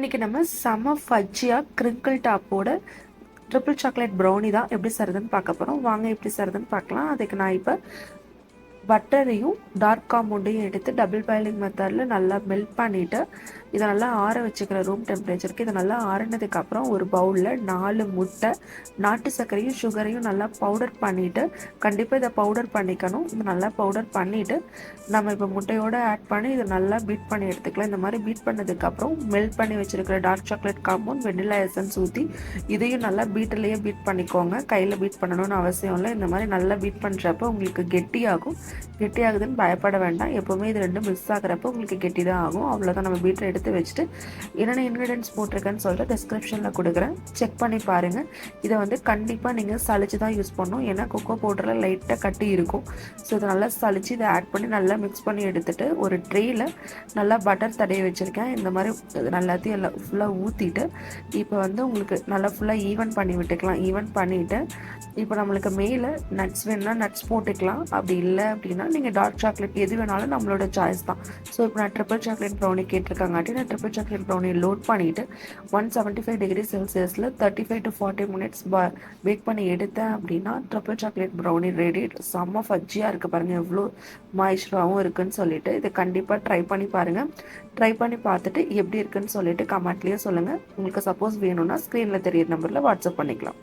இன்றைக்கி நம்ம செம ஃபஜ்ஜியாக கிரிங்கிள் டாப்போட ட்ரிபிள் சாக்லேட் ப்ரௌனி தான் எப்படி செய்றதுன்னு பார்க்க போகிறோம். வாங்க எப்படி செய்றதுன்னு பார்க்கலாம். அதுக்கு நான் இப்போ பட்டரையும் டார்க் ஆமூண்டையும் எடுத்து டபுள் பாயிலிங் மெத்தடில் நல்லா மெல்ட் பண்ணிவிட்டு இதை நல்லா ஆற வச்சுக்கிற ரூம் டெம்பரேச்சருக்கு. இதை நல்லா ஆறினதுக்கப்புறம் ஒரு பவுலில் 4 முட்டை, நாட்டு சர்க்கரையும் சுகரையும் நல்லா பவுடர் பண்ணிவிட்டு, கண்டிப்பாக இதை பவுடர் பண்ணிக்கணும். இதை நல்லா பவுடர் பண்ணிவிட்டு நம்ம இப்போ முட்டையோடு ஆட் பண்ணி இதை நல்லா பீட் பண்ணி எடுத்துக்கலாம். இந்த மாதிரி பீட் பண்ணதுக்கப்புறம் மெல்ட் பண்ணி வச்சுருக்கிற dark chocolate compound, vanilla essence ஊற்றி இதையும் நல்லா பீட்டிலேயே பீட் பண்ணிக்கோங்க. கையில் பீட் பண்ணணும்னு அவசியம் இல்லை. இந்த மாதிரி நல்லா பீட் பண்ணுறப்போ உங்களுக்கு கெட்டியாகும். கெட்டியாகுதுன்னு பயப்பட வேண்டாம். எப்போவுமே இது ரெண்டும் மிக்ஸ் ஆகிறப்போ உங்களுக்கு கெட்டி தான் ஆகும். அவ்வளோதான். நம்ம பீட்டரை எடுத்து வச்சுட்டு என்னென்ன இன்க்ரீடியன்ஸ் போட்டிருக்கேன்னு சொல்லிட்டு டிஸ்கிரிப்ஷனில் கொடுக்குறேன், செக் பண்ணி பாருங்கள். இதை வந்து கண்டிப்பாக நீங்கள் சளிச்சு தான் யூஸ் பண்ணணும். ஏன்னா கொக்கோ பவுடரில் லைட்டாக கட்டி இருக்கும். ஸோ இதை நல்லா சளிச்சு இதை ஆட் பண்ணி நல்லா மிக்ஸ் பண்ணி எடுத்துகிட்டு ஒரு ட்ரேயில் நல்லா பட்டர் தடவி வச்சுருக்கேன். இந்த மாதிரி எல்லாத்தையும் எல்லாம் ஃபுல்லாக ஊற்றிட்டு இப்போ வந்து உங்களுக்கு நல்லா ஃபுல்லாக ஈவன் பண்ணி விட்டுக்கலாம். ஈவன் பண்ணிவிட்டு இப்போ நம்மளுக்கு மேலே நட்ஸ் வேணுன்னா நட்ஸ் போட்டுக்கலாம். அப்படி இல்லை அப்படின்னா நீங்கள் டார்க் சாக்லேட் எது வேணாலும் நம்மளோட சாய்ஸ் தான். ஸோ இப்போ நான் ட்ரிபிள் சாக்லேட் ப்ரௌனி கேட்டிருக்காங்காட்டி நான் ட்ரிபிள் சாக்லேட் ப்ரௌனி லோட் பண்ணிவிட்டு 175 டிகிரி செல்சியஸில் 35 to 40 மினிட்ஸ் பேக் பண்ணி எடுத்தேன் அப்படின்னா ட்ரிபிள் சாக்லேட் ப்ரௌனி ரெடி. செம்ம ஃபஜ்ஜியாக இருக்குது பாருங்கள், எவ்வளோ மாய்ஸ்சராகவும் இருக்குதுன்னு சொல்லிட்டு. இதை கண்டிப்பாக ட்ரை பண்ணி பாருங்கள். ட்ரை பண்ணி பார்த்துட்டு எப்படி இருக்குன்னு சொல்லிட்டு கமெண்ட்லேயே சொல்லுங்கள். உங்களுக்கு சப்போஸ் வேணும்னா ஸ்க்ரீனில் தெரியிற நம்பரில் வாட்ஸ்அப் பண்ணிக்கலாம்.